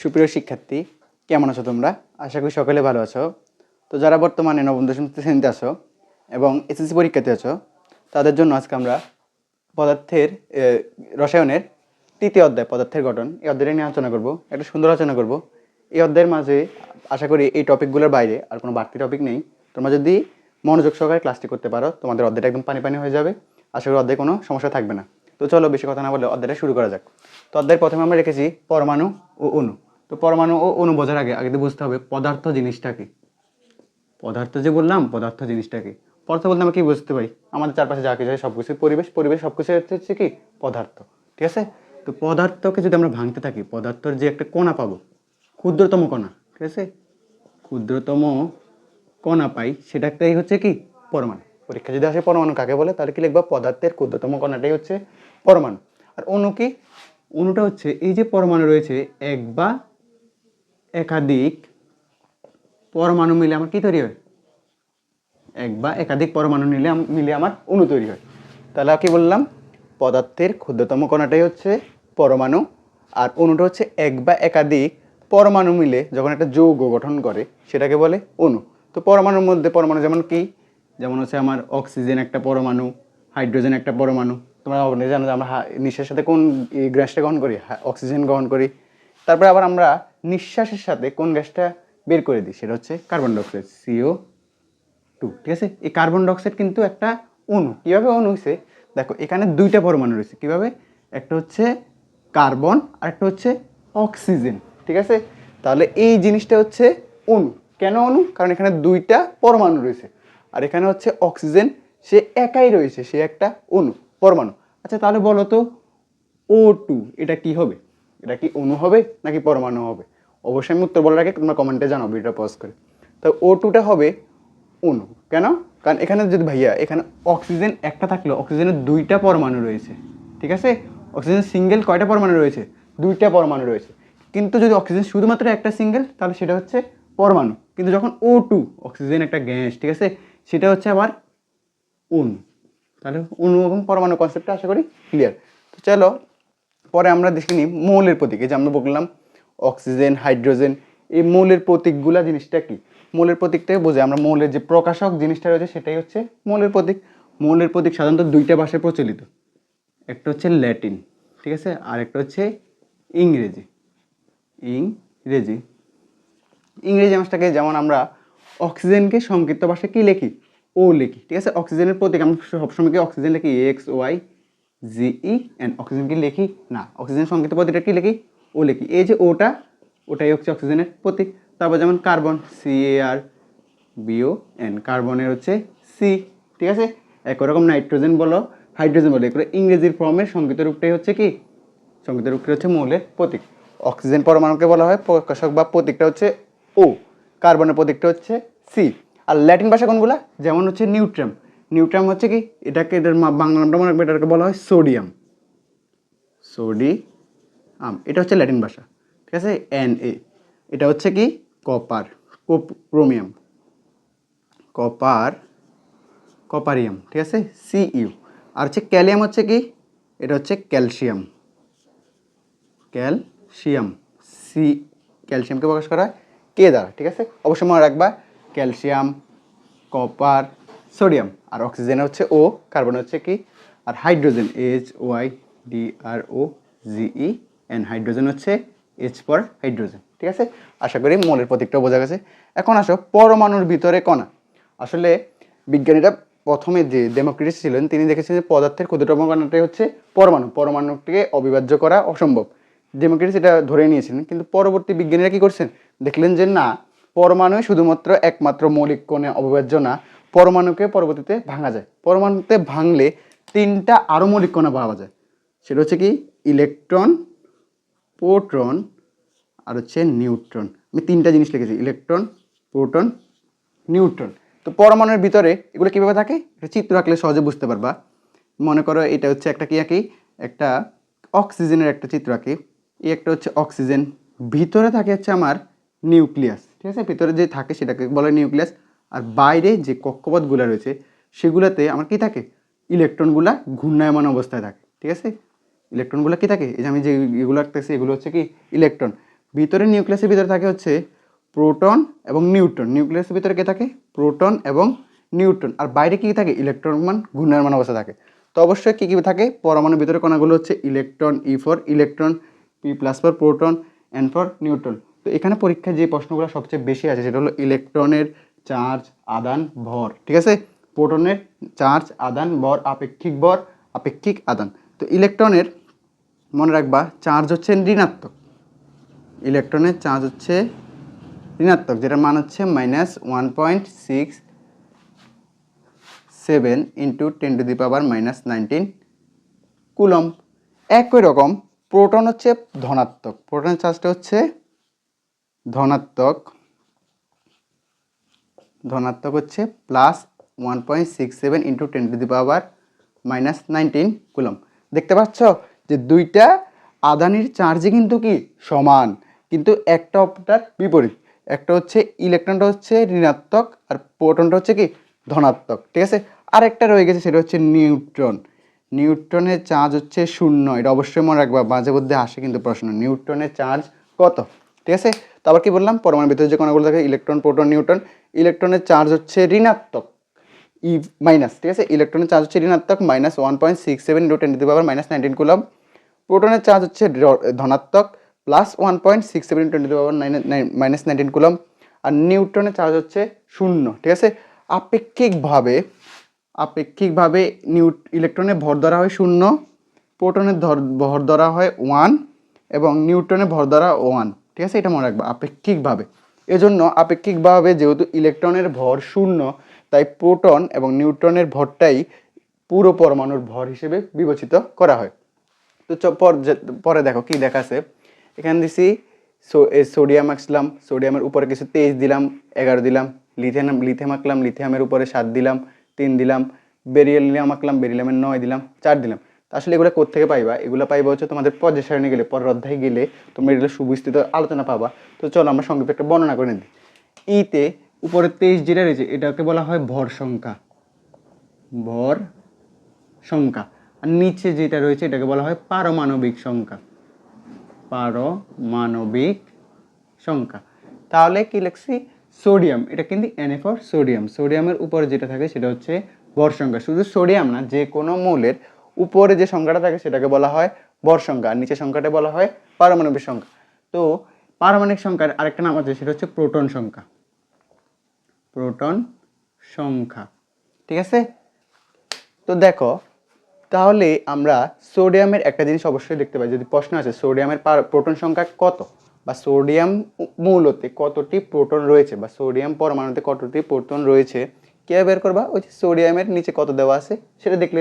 সুপ্রিয় শিক্ষার্থী, কেমন আছো তোমরা? আশা করি সকলে ভালো আছো। তো যারা বর্তমানে নবম দশম শ্রেণীতে আছো এবং এসএসসি পরীক্ষাতে আছো, তাদের জন্য আজকে আমরা পদার্থের রসায়নের তৃতীয় অধ্যায় পদার্থের গঠন এই অধ্যায়টা নিয়ে আলোচনা করব। একটা সুন্দর আলোচনা করব। এই অধ্যায়ের মাঝে আশা করি এই টপিকগুলোর বাইরে আর কোনো বাড়তি টপিক নেই। তোমরা যদি মনোযোগ সহকারে ক্লাসটি করতে পারো, তোমাদের অধ্যায়টা একদম পানি পানি হয়ে যাবে। আশা করি অধ্যায়ে কোনো সমস্যা থাকবে না। তো চলো বেশি কথা না বলে অধ্যায়টা শুরু করা যাক। তো অধ্যায়ের প্রথমে আমরা রেখেছি পরমাণু ও অণু। তো পরমাণু ও অণু বোঝার আগে আগে তো বুঝতে হবে পদার্থ জিনিসটা কি। পদার্থ যে বললাম, পদার্থ জিনিসটা কি? পদার্থ বলতে আমরা কি বুঝতে পারি? আমাদের চারপাশে যা কিছু আছে সব কিছু, পরিবেশ সব কিছু হচ্ছে কি পদার্থ। ঠিক আছে? তো পদার্থকে যদি আমরা ভাঙতে থাকি, পদার্থের যে একটা কণা পাবো, ক্ষুদ্রতম কণা, ঠিক আছে, ক্ষুদ্রতম কণা পাই, সেটা একটাই হচ্ছে কি পরমাণু। পরীক্ষা যদি আসে পরমাণু কাকে বলে, তাহলে কি লিখবা? পদার্থের ক্ষুদ্রতম কণাটাই হচ্ছে পরমাণু। আর অণু কি? অণুটা হচ্ছে এই যে পরমাণু রয়েছে, এক বা একাধিক পরমাণু মিলে আমার কি তৈরি হয়? এক বা একাধিক পরমাণু মিলে আমার অণু তৈরি হয়। তাহলে কি বললাম? পদার্থের ক্ষুদ্রতম কণাটাই হচ্ছে পরমাণু, আর অণুটা হচ্ছে এক বা একাধিক পরমাণু মিলে যখন একটা যৌগ গঠন করে সেটাকে বলে অণু। তো পরমাণুর মধ্যে পরমাণু যেমন কি? যেমন হচ্ছে আমার অক্সিজেন একটা পরমাণু, হাইড্রোজেন একটা পরমাণু। তোমরা অবশ্যই জানো যে আমরা নিঃশ্বাসের সাথে কোন গ্যাসটা গ্রহণ করি? অক্সিজেন গ্রহণ করি। তারপরে আবার আমরা নিঃশ্বাসের সাথে কোন গ্যাসটা বের করে দিই? সেটা হচ্ছে কার্বন ডাইঅক্সাইড, CO2। ঠিক আছে? এই কার্বন ডাইঅক্সাইড কিন্তু একটা অণু। কীভাবে অণু হয়েছে? দেখো, এখানে দুইটা পরমাণু রয়েছে। কীভাবে? একটা হচ্ছে কার্বন আর একটা হচ্ছে অক্সিজেন। ঠিক আছে? তাহলে এই জিনিসটা হচ্ছে অণু। কেন অণু? কারণ এখানে দুইটা পরমাণু রয়েছে, আর এখানে হচ্ছে অক্সিজেন, সে একাই রয়েছে, সে একটা অণু, পরমাণু। আচ্ছা, তাহলে বলো তো O2 এটা কি হবে? এটা কি অণু হবে নাকি পরমাণু হবে? অবশ্যই আমি উত্তর বলার আগে তোমরা কমেন্টে জানাও ভিডিওটা পজ করে। তো O2টা হবে অণু। কেন? কারণ এখানে যদি ভাইয়া এখানে অক্সিজেন একটা থাকলেও অক্সিজেনের দুইটা পরমাণু রয়েছে। ঠিক আছে? অক্সিজেন সিঙ্গেল কয়টা পরমাণু রয়েছে? দুইটা পরমাণু রয়েছে। কিন্তু যদি অক্সিজেন শুধুমাত্র একটা সিঙ্গেল, তাহলে সেটা হচ্ছে পরমাণু। কিন্তু যখন O2, অক্সিজেন একটা গ্যাস, ঠিক আছে, সেটা হচ্ছে আবার অণু। তাহলে অণু এবং পরমাণু কনসেপ্টটা আশা করি ক্লিয়ার। তো চলো পরে আমরা দেখে নিই মৌলের প্রতীক। এই যে আমরা বললাম অক্সিজেন, হাইড্রোজেন, এই মৌলের প্রতীকগুলা জিনিসটা কি? মৌলের প্রতীকটাকে বোঝে আমরা, মৌলের যে প্রকাশক জিনিসটা রয়েছে সেটাই হচ্ছে মৌলের প্রতীক। মৌলের প্রতীক সাধারণত দুইটা ভাষায় প্রচলিত। একটা হচ্ছে ল্যাটিন, ঠিক আছে, আর একটা হচ্ছে ইংরেজি। ইংরেজি ইংরেজি ভাষাটাকে যেমন আমরা অক্সিজেনকে সংক্ষিপ্ত ভাষায় কি লিখি? ও লিখি। ঠিক আছে? অক্সিজেনের প্রতীক আমরা সবসময় কি অক্সিজেন লিখি XOYGEN? অক্সিজেন কি লিখি না? অক্সিজেন সংক্ষিপ্ত প্রতীকটা কি লিখি? ও লিখি। এই যে ওটাই হচ্ছে অক্সিজেনের প্রতীক। তারপর যেমন কার্বন, CARBON, কার্বনের হচ্ছে সি। ঠিক আছে? একই রকম নাইট্রোজেন বলো, হাইড্রোজেন বলো, এগুলো ইংরেজির ফর্মের সংক্ষিপ্ত রূপটাই হচ্ছে কি? সংক্ষিপ্ত রূপটা হচ্ছে মৌলের প্রতীক। অক্সিজেন পরমাণুকে বলা হয় প্রকাশক বা প্রতীকটা হচ্ছে ও, কার্বনের প্রতীকটা হচ্ছে সি। আর ল্যাটিন ভাষা কোনগুলা? যেমন হচ্ছে নিউট্রাম। নিউট্রাম হচ্ছে কি? এটার বাংলা নামটা মনে রাখবে, এটাকে বলা হয় সোডিয়াম। এটা হচ্ছে ল্যাটিন ভাষা। ঠিক আছে? Na, এটা হচ্ছে কি? কপার, ক্রোমিয়াম, কপারিয়াম। ঠিক আছে? Cu। আর হচ্ছে ক্যালিয়াম হচ্ছে কি? এটা হচ্ছে ক্যালসিয়াম, সি। ক্যালসিয়ামকে প্রকাশ করা হয় কে দ্বারা? ঠিক আছে? অবশ্যই মনে রাখবা ক্যালসিয়াম, কপার, সোডিয়াম। আর অক্সিজেন হচ্ছে ও, কার্বন হচ্ছে কি? আর হাইড্রোজেন HYDROGEN, হাইড্রোজেন হচ্ছে H ফর হাইড্রোজেন। ঠিক আছে? আশা করি মৌলের প্রতীকটাও বোঝা গেছে। এখন আসো পরমাণুর ভিতরে কণা। আসলে বিজ্ঞানীরা প্রথমে যে ডেমোক্রিটাস ছিলেন, তিনি দেখেছেন যে পদার্থের ক্ষুদ্রতম কণাটাই হচ্ছে পরমাণু। পরমাণুটিকে অবিভাজ্য করা অসম্ভব। ডেমোক্রিটাস এটা ধরে নিয়েছিলেন, কিন্তু পরবর্তী বিজ্ঞানীরা কি করছেন? দেখলেন যে না, পরমাণুই শুধুমাত্র একমাত্র মৌলিক কণা, অবিভাজ্য না। পরমাণুকে পরবর্তীতে ভাঙা যায়। পরমাণুতে ভাঙলে তিনটা আরও মৌলিক কণা পাওয়া যায়। সেটা হচ্ছে কি? ইলেকট্রন, প্রোটন আর হচ্ছে নিউট্রন। আমি তিনটা জিনিস লিখেছি, ইলেকট্রন, প্রোটন, নিউট্রন। তো পরমাণুর ভিতরে এগুলো কীভাবে থাকে? একটা চিত্র আঁকলে সহজে বুঝতে পারবা। মনে করো এটা হচ্ছে একটা কি আঁকি? একটা অক্সিজেনের একটা চিত্র আঁকি। এই একটা হচ্ছে অক্সিজেন, ভিতরে থাকে হচ্ছে আমার নিউক্লিয়াস। ঠিক আছে? ভিতরে যে থাকে সেটাকে বলে নিউক্লিয়াস। আর বাইরে যে কক্ষপথগুলো রয়েছে সেগুলোতে আমার কি থাকে? ইলেকট্রনগুলা ঘূর্ণায়মান অবস্থায় থাকে। ঠিক আছে? ইলেকট্রনগুলো কি থাকে? এই যে আমি যে এগুলো আঁকতেছি, এগুলো হচ্ছে কি? ইলেকট্রন। ভিতরে নিউক্লিয়াসের ভিতরে থাকে হচ্ছে প্রোটন এবং নিউট্রন। নিউক্লিয়াসের ভিতরে কে থাকে? প্রোটন এবং নিউট্রন। আর বাইরে কি থাকে? ইলেকট্রন মান ঘূর্ণায়মান অবস্থা থাকে। তো অবশ্যই কী কী থাকে? পরমাণুর ভিতরে কণাগুলো হচ্ছে electron, E for electron, P plus for proton, N for neutron. তো এখানে পরীক্ষায় যে প্রশ্নগুলো সবচেয়ে বেশি আছে সেটা হলো ইলেকট্রনের চার্জ, আদান, ভর, ঠিক আছে? প্রোটনের চার্জ, আদান, ভর, আপেক্ষিক আদান। তো ইলেকট্রনের মনে রাখবা চার্জ হচ্ছে ঋণাত্মক। ইলেকট্রনের চার্জ হচ্ছে ঋণাত্মক, যেটার মান হচ্ছে -1.67 ইন্টু 10⁻⁻19 কুলম্ব। একই রকম প্রোটন হচ্ছে ধনাত্মক। প্রোটনের চার্জটা হচ্ছে ধনাত্মক হচ্ছে +1.67 ইন্টু 10⁻⁻19 কুলম্ব। দেখতে পাচ্ছ যে দুইটা আদানির চার্জই কিন্তু কি সমান, কিন্তু একটা অপরটার বিপরীত। একটা হচ্ছে ইলেকট্রনটা হচ্ছে ঋণাত্মক আর প্রোটনটা হচ্ছে কি ধনাত্মক, ঠিক আছে? আরেকটা রয়ে গেছে, সেটা হচ্ছে নিউট্রন। নিউট্রনের চার্জ হচ্ছে 0। এটা অবশ্যই মনে রাখবা, মাঝে মধ্যে আসে কিন্তু প্রশ্ন, নিউট্রনের চার্জ কত, ঠিক আছে? তো আবার কি বললাম, পরমাণুর ভিতরে যে কণাগুলো থাকে ইলেকট্রন, প্রোটন, নিউট্রন। ইলেকট্রনের চার্জ হচ্ছে ঋণাত্মক, ই মাইনাস, ঠিক আছে? ইলেকট্রনের চার্জ হচ্ছে ঋণাত্মক -1.67 ইন্টু 10⁻⁻19 কুলম্ব। প্রোটনের চার্জ হচ্ছে ধনাত্মক +1.67 ইন্টু 10⁻⁻19 কুলম্ব। আর নিউট্রনের চার্জ হচ্ছে 0, ঠিক আছে? আপেক্ষিকভাবে ইলেকট্রনের ভর ধরা হয় 0, প্রোটনের ভর ধরা হয় 1 এবং নিউট্রনের ভর ধরা 1, ঠিক আছে? এটা মনে রাখবা, আপেক্ষিকভাবে। এজন্য আপেক্ষিকভাবে যেহেতু ইলেকট্রনের ভর 0, তাই প্রোটন এবং নিউট্রনের ভরটাই পুরো পরমাণুর ভর হিসেবে বিবেচিত করা হয়। তো পরে দেখো কি দেখাছে এখানে দিছি। সোডিয়াম আঁকলাম, সোডিয়ামের উপরে কিছু 23 দিলাম, 11 দিলাম। লিথিয়াম আঁকলাম, লিথিয়ামের উপরে 7 দিলাম, 3 দিলাম। বেরিলিয়াম আঁকলাম, বেরিলিয়ামের 9 দিলাম, 4 দিলাম। আসলে এগুলো কোত্থেকে পাইবা? এগুলো পাইবা হচ্ছে তোমাদের পর্যায় সারণী গেলে, পরের অধ্যায়ে গেলে তোমরা এগুলো সুবিস্তৃত আলোচনা পাবা। তো চলো আমরা সংক্ষেপে একটা বর্ণনা করে দিই। ইতে উপরে 23 যেটা রয়েছে এটাকে বলা হয় ভর সংখ্যা, আর নিচে যেটা রয়েছে এটাকে বলা হয় পারমাণবিক সংখ্যা। তাহলে কি লিখছি? সোডিয়াম, এটা কিন্তু Na ফর সোডিয়াম। সোডিয়ামের উপরে যেটা থাকে সেটা হচ্ছে ভর সংখ্যা। শুধু সোডিয়াম না, যে কোনো মৌলের উপরে যে সংখ্যাটা থাকে সেটাকে বলা হয় ভর সংখ্যা, আর নিচের সংখ্যাটা বলা হয় পারমাণবিক সংখ্যা। তো পারমাণবিক সংখ্যার আরেকটা নাম আছে, সেটা হচ্ছে প্রোটন সংখ্যা, ঠিক আছে? তো দেখো, তাহলে আমরা সোডিয়ামের একটা জিনিস অবশ্যই দেখতে পাই, যদি প্রশ্ন আছে সোডিয়ামের প্রোটন সংখ্যা কত, বা সোডিয়াম মৌলতে কতটি প্রোটন রয়েছে, বা সোডিয়াম পরমাণুতে কতটি প্রোটন রয়েছে, কীভাবে বের করবা? ওই যে সোডিয়ামের নিচে কত দেওয়া আছে সেটা দেখলে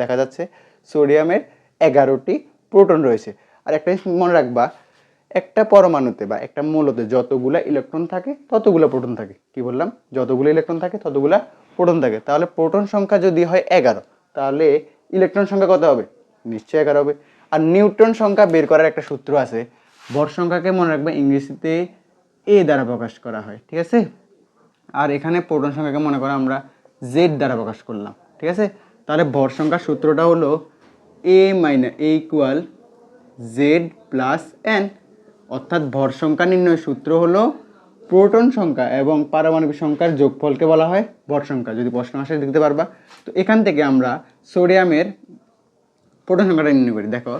দেখা যাচ্ছে সোডিয়ামের 11টি প্রোটন রয়েছে। আর একটা জিনিস মনে রাখবা, একটা পরমাণুতে বা একটা মৌলতে যতগুলা ইলেকট্রন থাকে ততগুলো প্রোটন থাকে। কি বললাম? যতগুলো ইলেকট্রন থাকে ততগুলা প্রোটন থাকে। তাহলে প্রোটন সংখ্যা যদি হয় 11, তাহলে ইলেকট্রন সংখ্যা কত হবে? নিশ্চয়ই 11 হবে। আর নিউট্রন সংখ্যা বের করার একটা সূত্র আছে। ভর সংখ্যাকে মনে রাখবে ইংরেজিতে এ দ্বারা প্রকাশ করা হয়, ঠিক আছে? আর এখানে প্রোটন সংখ্যাকে মনে করো আমরা জেড দ্বারা প্রকাশ করলাম, ঠিক আছে? তাহলে ভর সংখ্যার সূত্রটা হলো এ ইকুয়াল জেড প্লাস এন, অর্থাৎ ভর সংখ্যা নির্ণয়ের সূত্র হলো প্রোটন সংখ্যা এবং পারমাণবিক সংখ্যার যোগফলকে বলা হয় ভর সংখ্যা। যদি প্রশ্ন আসে দেখতে পারবা। তো এখান থেকে আমরা সোডিয়ামের প্রোটন সংখ্যাটা নির্ণয় করি। দেখো,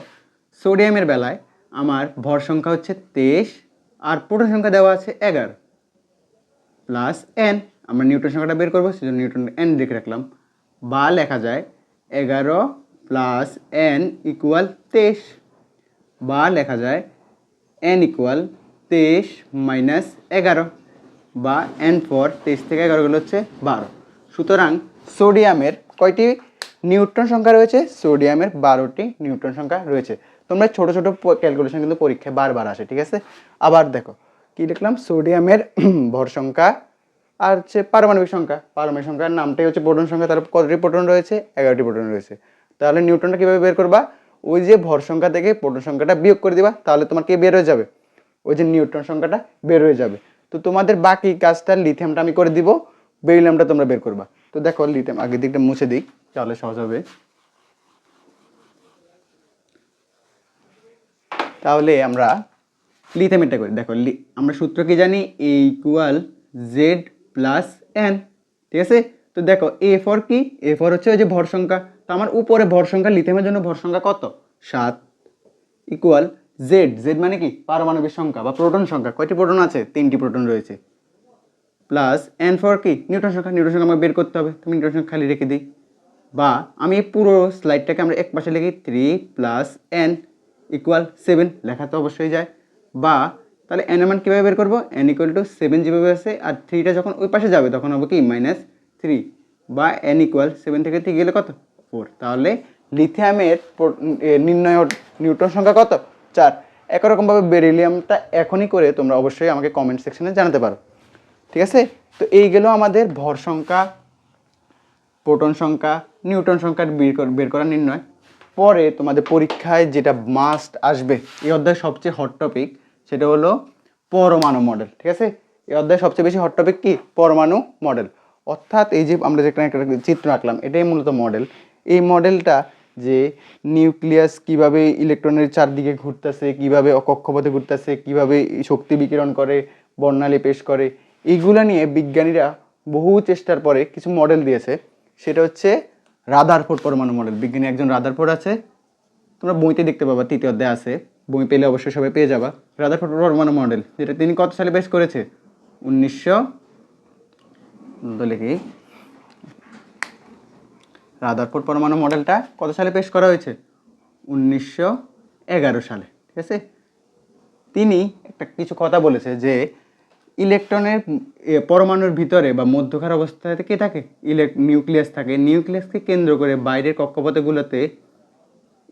সোডিয়ামের বেলায় আমার ভর সংখ্যা হচ্ছে 23 আর প্রোটন সংখ্যা দেওয়া আছে 11 প্লাস এন। আমরা নিউটন সংখ্যাটা বের করবো, সেজন্য নিউটন এন লিখে রাখলাম। বা লেখা যায় 11 প্লাস এন ইকুয়াল 23, বা লেখা যায় এন ইকুয়াল 23 মাইনাস 11, বা এন ফর 23 থেকে 11 গেলে হচ্ছে 12। সুতরাং সোডিয়ামের কয়টি নিউট্রন সংখ্যা রয়েছে? সোডিয়ামের 12টি নিউট্রন সংখ্যা রয়েছে। তোমরা ছোট ছোট ক্যালকুলেশন কিন্তু পরীক্ষায় বারবার আসে, ঠিক আছে? আবার দেখো কি লিখলাম, সোডিয়ামের ভর সংখ্যা আর হচ্ছে পারমাণবিক সংখ্যার নামটাই হচ্ছে প্রোটন সংখ্যা। তার কতটি প্রোটন রয়েছে? 11টি প্রোটন রয়েছে। তাহলে নিউট্রনটা কীভাবে বের করবা? ওই যে ভর সংখ্যা থেকে প্রোটন সংখ্যাটা বিয়োগ করে দিবা, তাহলে তোমার কি বের হয়ে যাবে? ওই যে নিউট্রন সংখ্যাটা বের হয়ে যাবে। তো তোমাদের বাকি কাজটা লিথিয়ামটা আমি করে দিব, বেরিলিয়ামটা তোমরা বের করবা। তো দেখো, লিথিয়াম আগের দিকটা মুছে দিই, তাহলে সহজ হবে। তাহলে আমরা লিথিয়ামেরটা করি। দেখো আমরা সূত্র কি জানি, এ ইকুয়াল জেড প্লাস এন, ঠিক আছে। তো দেখো এ ফর কি, এ ফর হচ্ছে ওই যে ভর সংখ্যা, তো আমার উপরে ভর সংখ্যা, লিথিয়ামের জন্য ভর সংখ্যা কত 7, ইকুয়াল জেড, জেড মানে কি পারমাণবিক সংখ্যা বা প্রোটন সংখ্যা, কয়টি প্রোটন আছে 3টি প্রোটন রয়েছে, প্লাস এন ফর কি নিউটন সংখ্যা, নিউটন সংখ্যা আমাকে বের করতে হবে, তুমি নিউটন সংখ্যা খালি রেখে দিই, বা আমি এই পুরো স্লাইডটাকে আমরা এক পাশে লিখি 3 প্লাস এন ইকুয়াল 7, লেখা তো অবশ্যই যায়। বা তাহলে এন এর মান কীভাবে বের করবো, এন ইকুয়াল টু 7 যেভাবে আছে, আর 3টা যখন ওই পাশে যাবে তখন হবে কি -3, বা এন ইকুয়াল 7 থেকে 3 গেলে কত 4। তাহলে লিথিয়ামের নির্ণয় নিউটন সংখ্যা কত 4। একই রকমভাবে বেরিলিয়ামটা এখনই করে তোমরা অবশ্যই আমাকে কমেন্ট সেকশনে জানাতে পারো, ঠিক আছে। তো এই গেল আমাদের ভর সংখ্যা, প্রোটন সংখ্যা, নিউটন সংখ্যা বের করার নির্ণয়। পরে তোমাদের পরীক্ষায় যেটা মাস্ট আসবে, এই অধ্যায়ের সবচেয়ে হট টপিক, সেটা হলো পরমাণু মডেল, ঠিক আছে। এই অধ্যায়ের সবচেয়ে বেশি হট টপিক কি পরমাণু মডেল, অর্থাৎ এই যে আমরা যেখানে একটা চিত্র আঁকলাম এটাই মূলত মডেল। এই মডেলটা যে নিউক্লিয়াস কিভাবে ইলেকট্রনের চারদিকে ঘুরতেছে, কিভাবে কক্ষপথে ঘুরতেছে, কিভাবে শক্তি বিকিরণ করে, বর্ণালী পেশ করে, এইগুলা নিয়ে বিজ্ঞানীরা বহু চেষ্টার পরে কিছু মডেল দিয়েছে। সেটা হচ্ছে রাদারফোর্ড পরমাণু মডেল। বিজ্ঞানী একজন রাদারফোর্ড আছে, তোমরা বইতে দেখতে পাবা, 3য় অধ্যায় আছে, বই পেলে অবশ্যই সবাই পেয়ে যাবা। রাদারফোর্ড পরমাণু মডেল, যেটা তিনি কত সালে পেশ করেছে, 1900 লিখি, রাদারফোর্ড পরমাণু মডেলটা কত সালে পেশ করা হয়েছে, 1911 সালে, ঠিক আছে। তিনি একটা কিছু কথা বলেছে যে ইলেকট্রনের পরমাণুর ভিতরে বা মধ্যকার অবস্থায় কে থাকে, নিউক্লিয়াস থাকে, নিউক্লিয়াসকে কেন্দ্র করে বাইরের কক্ষপথগুলোতে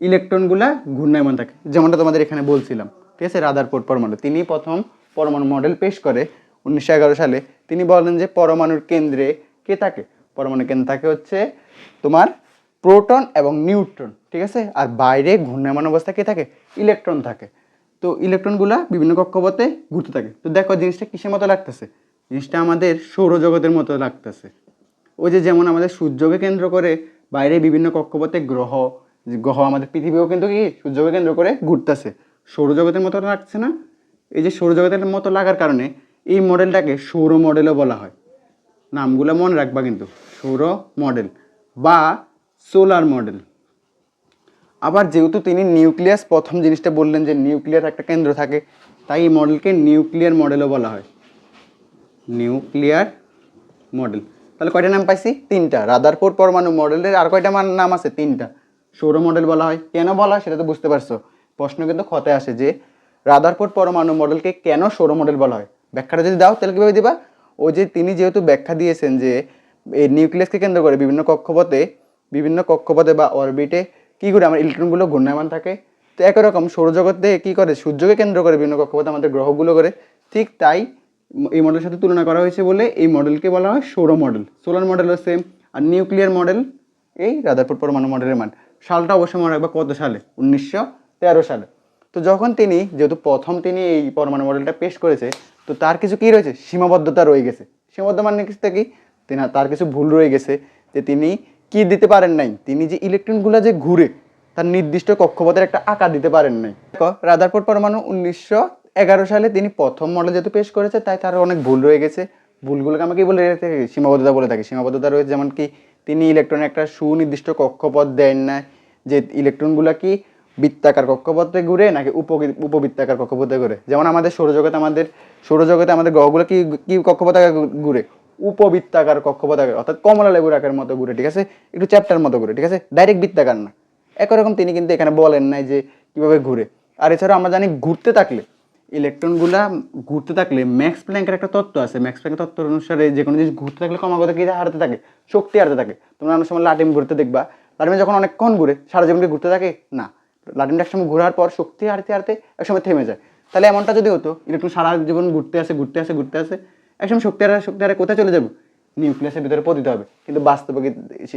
ইলেকট্রনগুলা ঘূর্ণায়মান থাকে, যেমনটা তোমাদের এখানে বলছিলাম, ঠিক আছে। রাদারফোর্ড পরমাণু, তিনি প্রথম পরমাণু মডেল পেশ করে 1911 সালে। তিনি বলেন যে পরমাণুর কেন্দ্রে কে থাকে, পরমাণুর কেন্দ্রে থাকে হচ্ছে তোমার প্রোটন এবং নিউট্রন, ঠিক আছে। আর বাইরে ঘূর্ণায়মান অবস্থায় কে থাকে, ইলেকট্রন থাকে। তো ইলেকট্রনগুলা বিভিন্ন কক্ষপথে ঘুরতে থাকে। তো দেখো জিনিসটা কিসের মতো লাগতেছে, জিনিসটা আমাদের সৌরজগতের মতো লাগতেছে। ওই যে যেমন আমাদের সূর্যকে কেন্দ্র করে বাইরে বিভিন্ন কক্ষপথে গ্রহ, গ্রহ আমাদের পৃথিবীও কিন্তু কি সূর্যকে কেন্দ্র করে ঘুরতেছে, সৌরজগতের মতো লাগছে না। এই যে সৌরজগতের মতো লাগার কারণে এই মডেলটাকে সৌর মডেলও বলা হয়। নামগুলো মনে রাখবা কিন্তু, সৌর মডেল বা সোলার মডেল। আবার যেহেতু তিনি নিউক্লিয়াস প্রথম জিনিসটা বললেন যে নিউক্লিয়াস একটা কেন্দ্র থাকে, তাই এই মডেলকে নিউক্লিয়ার মডেলও বলা হয়, নিউক্লিয়ার মডেল। তাহলে কয়টা নাম পাইছি, 3টা। রাদারফোর্ড পরমাণু মডেলের আর কয়টা নাম আছে, 3টা। সৌর মডেল বলা হয়, কেন বলা হয় সেটা তো বুঝতে পারছো, প্রশ্ন কিন্তু খতে আসে যে রাদারফোর্ড পরমাণু মডেলকে কেন সৌর মডেল বলা হয়। ব্যাখ্যাটা যদি দাও তাহলে কীভাবে দিবা, ও যে তিনি যেহেতু ব্যাখ্যা দিয়েছেন যে এই নিউক্লিয়াসকে কেন্দ্র করে বিভিন্ন কক্ষপথে বা অরবিটে কী করে আমার ইলেকট্রনগুলো ঘূর্ণায়মান থাকে। তো একই রকম সৌরজগতে কী করে, সূর্যকে কেন্দ্র করে বিভিন্ন কক্ষপথে আমাদের গ্রহগুলো করে, ঠিক তাই এই মডেলের সাথে তুলনা করা হয়েছে বলে এই মডেলকে বলা হয় সৌর মডেল। সোলার মডেলও সেম। আর নিউক্লিয়ার মডেল এই রাদারফোর্ড পরমাণু মডেলের মান, সালটা অবশ্যই মনে রাখবা কত সালে, 1913 সালে। তো যখন তিনি যেহেতু প্রথম তিনি এই পরমাণু মডেলটা পেশ করেছে, তো তার কিছু কী রয়েছে, সীমাবদ্ধতা রয়ে গেছে। সীমাবদ্ধ মানে কি, তার কিছু ভুল রয়ে গেছে, যে তিনি কি দিতে পারেন নাই, তিনি যে ইলেকট্রনগুলো যে ঘুরে তার নির্দিষ্ট কক্ষপথের একটা আকার দিতে পারেন নাই। দেখো রাদারফোর্ড পরমাণু 1911 সালে তিনি প্রথম মডেল যেহেতু পেশ করেছে, তাই তার অনেক ভুল রয়ে গেছে। ভুলগুলোকে আমাকে বলে থাকি, সীমাবদ্ধতা বলে থাকি। সীমাবদ্ধতা রয়েছে যেমন কি তিনি ইলেকট্রনের একটা সুনির্দিষ্ট কক্ষপথ দেন না, যে ইলেকট্রনগুলো কি বৃত্তাকার কক্ষপথে ঘুরে নাকি উপবৃত্তাকার কক্ষপথে ঘুরে। যেমন আমাদের সৌরজগতে আমাদের গ্রহগুলো কি কি কক্ষপথে ঘুরে, উপবৃত্তাকার কক্ষপথ আকার, অর্থাৎ কমলা লেবুর আকার মতো ঘুরে, ঠিক আছে, একটু চ্যাপ্টার মতো ঘুরে, ঠিক আছে, ডাইরেক্ট বৃত্তাকার না। একই রকম তিনি কিন্তু এখানে বলেন নাই যে কীভাবে ঘুরে। আর এছাড়া আমরা জানি ঘুরতে থাকলে ইলেকট্রনগুলা ঘুরতে থাকলে ম্যাক্স প্ল্যাঙ্কের একটা তত্ত্ব আছে, ম্যাক্স প্ল্যাঙ্কের তত্ত্ব অনুসারে যে কোনো জিনিস ঘুরতে থাকলে ক্রমাগত কি হারতে থাকে, শক্তি হারতে থাকে। তোমরা অনেক সময় লাটিম ঘুরতে দেখবা, লাটিমে যখন অনেকক্ষণ ঘুরে সারা জীবনকে ঘুরতে থাকে না, লাটিমটা একসময় ঘোরার পর শক্তি হারতে হারতে একসময় থেমে যায়। তাহলে এমনটা যদি হতো, ইলেকট্রন সারা জীবন ঘুরতে আসে একসময় শক্তি হারে কোথায় চলে যাবো, নিউক্লিয়াসের ভিতরে পতিত হবে। কিন্তু বাস্তবে কি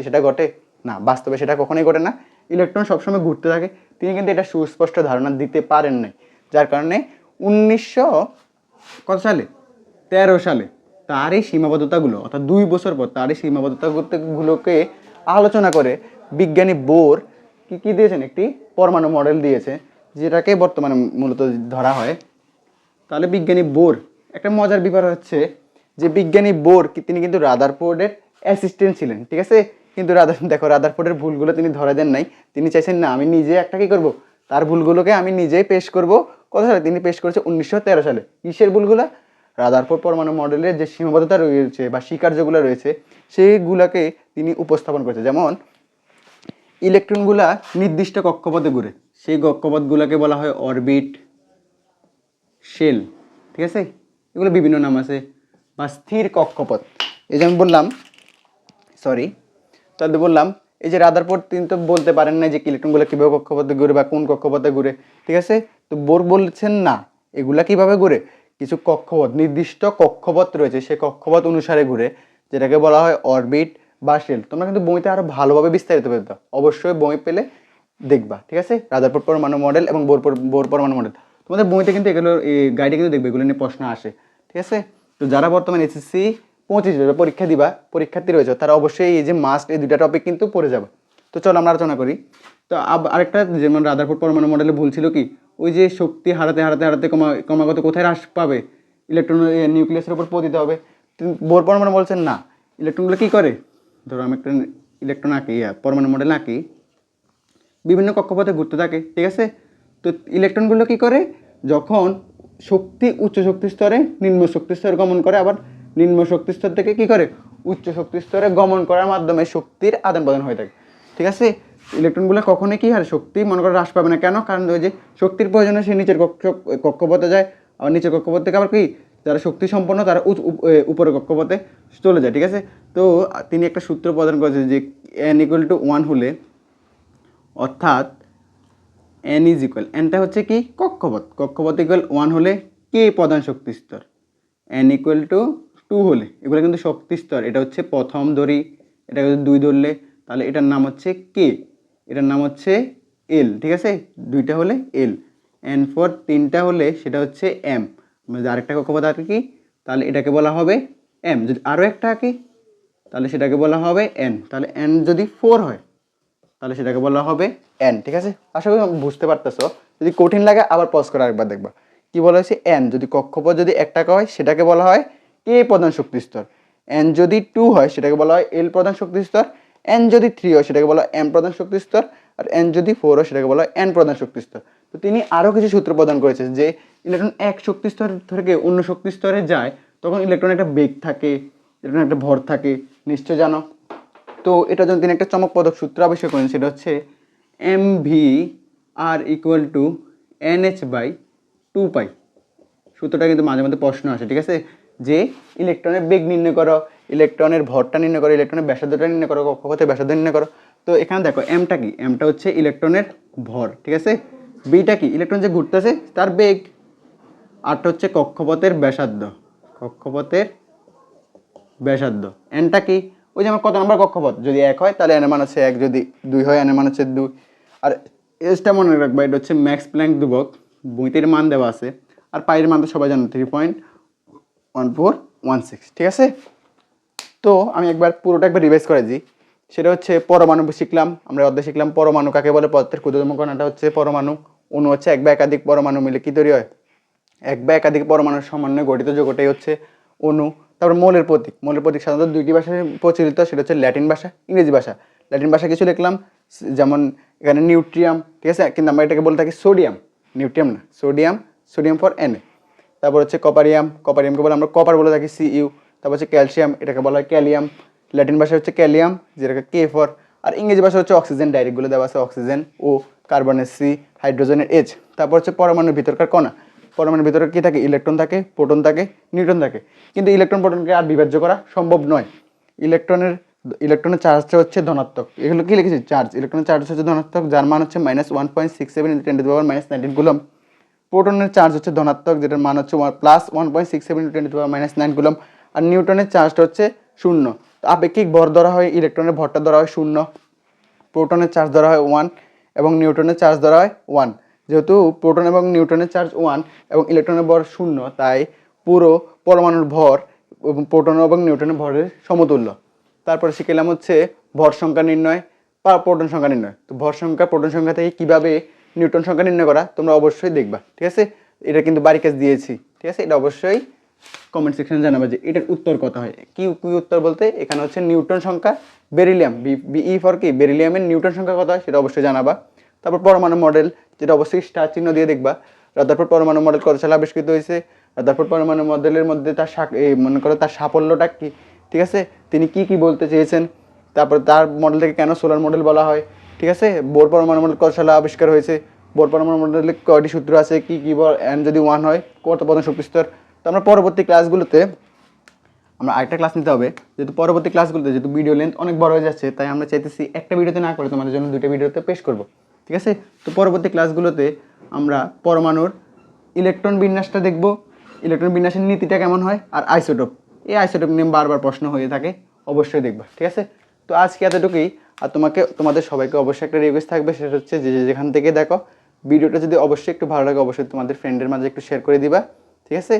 সেটা ঘটে না, বাস্তবে সেটা কখনোই ঘটে না। ইলেকট্রন সবসময় ঘুরতে থাকে। তিনি কিন্তু এটা সুস্পষ্ট ধারণা দিতে পারেন নাই, যার কারণে 1913 সালে তার এই সীমাবদ্ধতাগুলো, অর্থাৎ 2 বছর পর তার এই সীমাবদ্ধতাগুলোকে আলোচনা করে বিজ্ঞানী বোর কি দিয়েছেন, একটি পরমাণু মডেল দিয়েছে, যেটাকে বর্তমানে মূলত ধরা হয় তাহলে বিজ্ঞানী বোর একটা মজার ব্যাপার হচ্ছে যে বিজ্ঞানী বোর তিনি কিন্তু রাদারফোর্ডের অ্যাসিস্ট্যান্ট ছিলেন, ঠিক আছে। কিন্তু দেখো রাদারফোর্ডের ভুলগুলো তিনি ধরে দেন নাই, তিনি চাইছেন না আমি নিজে একটা কী করবো, তার ভুলগুলোকে আমি নিজেই পেশ করব। কত সালে তিনি পেশ করেছে? 1913 সালে। কিসের ভুলগুলা? রাদারফোর্ড পরমাণু মডেলের যে সীমাবদ্ধতা রয়েছে বা স্বীকার্যগুলো রয়েছে সেইগুলাকে তিনি উপস্থাপন করেছে। যেমন ইলেকট্রনগুলা নির্দিষ্ট কক্ষপথে ঘুরে, সেই কক্ষপথগুলোকে বলা হয় অরবিট, শেল, ঠিক আছে। এগুলো বিভিন্ন নাম আছে। বা স্থির কক্ষপথ, এই যে আমি বললাম, সরি তাদের বললাম এই যে রাদারফোর্ড তিনি তো বলতে পারেন না যে ইলেকট্রনগুলো কীভাবে কক্ষপথে ঘুরে বা কোন কক্ষপথে ঘুরে, ঠিক আছে। তো বোর বলছেন না এগুলা কিভাবে ঘুরে, কিছু কক্ষপথ, নির্দিষ্ট কক্ষপথ রয়েছে, সেই কক্ষপথ অনুসারে ঘুরে, যেটাকে বলা হয় অরবিট বা শেল। তোমরা কিন্তু বইতে আরও ভালোভাবে বিস্তারিত পেতে, অবশ্যই বই পেলে দেখবা, ঠিক আছে। রাদারফোর্ড পরমাণু মডেল এবং বোর পরমাণু মডেল তোমাদের বইতে কিন্তু এগুলো, এই গাইডে কিন্তু দেখবে এগুলো নিয়ে প্রশ্ন আসে, ঠিক আছে। তো যারা বর্তমানে এসএসসি 25 পরীক্ষা দিবা, পরীক্ষার্থী রয়েছে, তারা অবশ্যই এই যে মাস্ট এই দুইটা টপিক কিন্তু পড়ে যাবে। তো চলো আমরা আলোচনা করি। তো আরেকটা যেমন রাদারফোর্ড পরমাণু মডেলে ভুল ছিল কি, ওই যে শক্তি হারাতে হারাতে হারাতে ক্রমাগত কোথায় হ্রাস পাবে, ইলেকট্রন নিউক্লিয়াসের উপর পতিত হবে। বোর পরমাণু বলছেন না, ইলেকট্রনগুলো কী করে, ধরো আমি একটা ইলেকট্রন আঁকি, পরমাণু মডেল আঁকি, বিভিন্ন কক্ষপথে ঘুরতে থাকে, ঠিক আছে। তো ইলেকট্রনগুলো কী করে, যখন শক্তি উচ্চ শক্তি স্তরে নিম্ন শক্তি স্তরে গমন করে, আবার নিম্ন শক্তি স্তর থেকে কী করে উচ্চ শক্তি স্তরে গমন করার মাধ্যমে শক্তির আদান প্রদান হয়ে থাকে, ঠিক আছে। ইলেকট্রনগুলো কখনোই কী হয়, শক্তি মনে করে হ্রাস পাবে না। কেন? কারণ ওই যে শক্তির প্রয়োজনে সে নিচের কক্ষপথে যায়, আবার নিচের কক্ষপথ থেকে আবার কি যারা শক্তি সম্পন্ন তারা উপরের কক্ষপথে চলে যায়, ঠিক আছে। তো তিনি একটা সূত্র প্রদান করেছেন যে n=1 হলে, অর্থাৎ n ইজ ইকুয়াল, nটা হচ্ছে কি কক্ষপথ ইকুয়াল 1 হলে কে প্রধান শক্তি স্তর, n=2 হলে, এগুলো কিন্তু শক্তি স্তর, এটা হচ্ছে প্রথম ধরি, এটা কিন্তু 2 ধরলে তাহলে এটার নাম হচ্ছে কে, এটার নাম হচ্ছে এল, ঠিক আছে। 2টা হলে এল, n4 3টা হলে সেটা হচ্ছে এম, মানে আরেকটা কক্ষপথ আর কি, তাহলে এটাকে বলা হবে এম। যদি আরও একটা আঁকি তাহলে সেটাকে বলা হবে এন, তাহলে এন যদি 4 হয় তাহলে সেটাকে বলা হবে এন, ঠিক আছে। আশা করি বুঝতে পারতেছো। যদি কঠিন লাগে আবার পজ করে আরেকবার দেখবা। কি বলা হয়েছে, এন যদি কক্ষপথ যদি একটা হয় সেটাকে বলা হয় কে প্রধান শক্তি স্তর, এন যদি 2 হয় সেটাকে বলা হয় এল প্রধান শক্তি স্তর, এন যদি 3 হয় সেটাকে বলা হয় এম প্রধান শক্তি স্তর, আর এন যদি 4 হয় সেটাকে বলা হয় এন প্রধান শক্তি স্তর। তো তিনি আরও কিছু সূত্র প্রদান করেছেন যে ইলেকট্রন এক শক্তি স্তর থেকে অন্য শক্তি স্তরে যায়, তখন ইলেকট্রন একটা বেগ থাকে, ইলেকট্রন একটা ভর থাকে, নিশ্চয় জানো। তো এটার জন্য তিনি একটা চমকপ্রদক সূত্র আবিষ্কার করেন, সেটা হচ্ছে mv/NH/2π। সূত্রটা কিন্তু মাঝে মধ্যে প্রশ্ন আসে, ঠিক আছে, যে ইলেকট্রনের বেগ নির্ণয় করো, ইলেকট্রনের ভরটা নির্ণয় করো, ইলেকট্রনের ব্যাসার্ধটা নির্ণয় করো, কক্ষপথের ব্যাসার্ধ নির্ণয় করো। তো এখানে দেখো এমটা কি, এমটা হচ্ছে ইলেকট্রনের ভর, ঠিক আছে। বিটা কি, ইলেকট্রন যে ঘুরতেছে তার বেগ। আরটা হচ্ছে কক্ষপথের ব্যাসার্ধ, কক্ষপথের ব্যাসার্ধ। এনটা কি, ওই যে আমার কত নম্বর কক্ষপথ, যদি 1 হয় তাহলে এনের মান হচ্ছে 1, যদি 2 হয় এনের মান হচ্ছে 2। আর এসটা মনে রাখবা, এটা হচ্ছে ম্যাক্স প্ল্যাঙ্ক ধ্রুবক, বইটির মান দেওয়া আছে। আর পায়ের মান তো সবাই জানো 3.1416, ঠিক আছে। তো আমি পুরোটা একবার রিভাইজ করে দিই। সেটা হচ্ছে পরমাণু শিখলাম, আমরা অধ্যায় শিখলাম পরমাণু কাকে বলে, পদার্থের ক্ষুদ্রতম কণাটা হচ্ছে পরমাণু। অণু হচ্ছে এক বা একাধিক পরমাণু মিলে কি তৈরি হয়, এক বা একাধিক পরমাণুর সমন্বয়ে গঠিত যৌগটাই হচ্ছে অণু। তারপর মৌলের প্রতীক সাধারণত 2টি ভাষায় প্রচলিত, সেটা হচ্ছে ল্যাটিন ভাষা, ইংরেজি ভাষা। ল্যাটিন ভাষা কিছু লিখলাম, যেমন এখানে নিউট্রিয়াম, ঠিক আছে, কিন্তু আমরা এটাকে বলে থাকি সোডিয়াম, নিউট্রিয়াম না, সোডিয়াম ফর এন। তারপর হচ্ছে কপারিয়ামকে বলে আমরা কপার বলে থাকি Cu। তারপর হচ্ছে ক্যালসিয়াম, এটাকে বলা হয় ক্যালিয়াম, ল্যাটিন ভাষা হচ্ছে ক্যালিয়াম, যেটাকে কে ফর। আর ইংরেজি ভাষা হচ্ছে অক্সিজেন, ডাইরেক্টগুলো দেওয়া আছে অক্সিজেন ও, কার্বনের সি, হাইড্রোজেনের এইচ। তারপর হচ্ছে পরমাণুর ভিতরকার কণা, পরমাণুর ভিতরে কী থাকে, ইলেকট্রন থাকে, প্রোটন থাকে, নিউট্রন থাকে। কিন্তু ইলেকট্রন প্রোটনকে আর বিভাজ্য করা সম্ভব নয়। ইলেকট্রনের চার্জটা হচ্ছে ধনাত্মক, এগুলো কি লিখেছি, চার্জ, ইলেকট্রনের চার্জ হচ্ছে ধনাত্মক, যার মান হচ্ছে -1.67 × 10⁻⁹ কুলম্ব। প্রোটনের চার্জ হচ্ছে ধনাত্মক, যেটার মান হচ্ছে +1.67 × 10⁻⁹ কুলম্ব। আর নিউটনের চার্জটা হচ্ছে 0। তো আপেক্ষিক ভর ধরা হয়, ইলেকট্রনের ভরটা ধরা হয় 0, প্রোটনের চার্জ ধরা হয় 1 এবং নিউটনের চার্জ ধরা হয় 1। যেহেতু প্রোটন এবং নিউটনের চার্জ 1 এবং ইলেকট্রনের ভর 0, তাই পুরো পরমাণুর ভর এবং প্রোটন এবং নিউটনের ভরের সমতুল্য। তারপরে শিখলাম হচ্ছে ভর সংখ্যা নির্ণয় বা প্রোটন সংখ্যা নির্ণয়। তো ভর সংখ্যা প্রোটন সংখ্যা থেকে কীভাবে নিউটন সংখ্যা নির্ণয় করা তোমরা অবশ্যই দেখবা, ঠিক আছে। এটা কিন্তু বাড়ি কাজ দিয়েছি, ঠিক আছে? এটা অবশ্যই কমেন্ট সেকশনে জানাবে যে এটার উত্তর কত হয়। কি কি উত্তর বলতে এখানে হচ্ছে নিউটন সংখ্যা, বেরিলিয়াম বিই ফর কি বেরিলিয়ামের নিউটন সংখ্যা কত হয় সেটা অবশ্যই জানাবা। তারপর পরমাণু মডেল, যেটা অবশ্যই স্টার চিহ্ন দিয়ে দেখবা। তারপর পরমাণু মডেল কত সালে আবিষ্কৃত হয়েছে, তারপর পরমাণু মডেলের মধ্যে তার মনে করো তার সাফল্যটা কি, ঠিক আছে? তিনি কি কি বলতে চেয়েছেন, তারপর তার মডেলটাকে কেন সোলার মডেল বলা হয়, ঠিক আছে? বোর পরমাণু মডেল কত সালে আবিষ্কার হয়েছে, বোর পরমাণু মডেলে কয়টি সূত্র আছে, কি কি এন যদি 1 হয় কত প্রধান শক্তি স্তর। তো আমরা পরবর্তী ক্লাসগুলোতে আমরা আরেকটা ক্লাস নিতে হবে, যেহেতু পরবর্তী ক্লাসগুলোতে যেহেতু ভিডিও লেন্থ অনেক বড় হয়ে যাচ্ছে, তাই আমরা চাইতেছি একটা ভিডিওতে না করে তোমাদের জন্য 2টা ভিডিওতে পেশ করব, ঠিক আছে? তো পরবর্তী ক্লাসগুলোতে আমরা পরমাণুর ইলেকট্রন বিন্যাসটা দেখব, ইলেকট্রন বিন্যাসের নীতিটা কেমন হয়, আর আইসোটোপ, এই আইসোটোপ নিয়ে বারবার প্রশ্ন হয়ে থাকে, অবশ্যই দেখবা, ঠিক আছে? তো আজকে এতটুকুই। আর তোমাদের সবাইকে অবশ্যই একটা রিকোয়েস্ট থাকবে, সেটা হচ্ছে যে যেখান থেকে দেখো ভিডিওটা যদি অবশ্যই একটু ভালো লাগে অবশ্যই তোমাদের ফ্রেন্ডের মাঝে একটু শেয়ার করে দিবা, ঠিক আছে?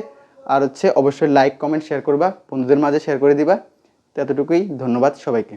আর হচ্ছে অবশ্যই লাইক কমেন্ট শেয়ার করবা, বন্ধুদের মাঝে শেয়ার করে দিবা। তো এতটুকুই, ধন্যবাদ সবাইকে।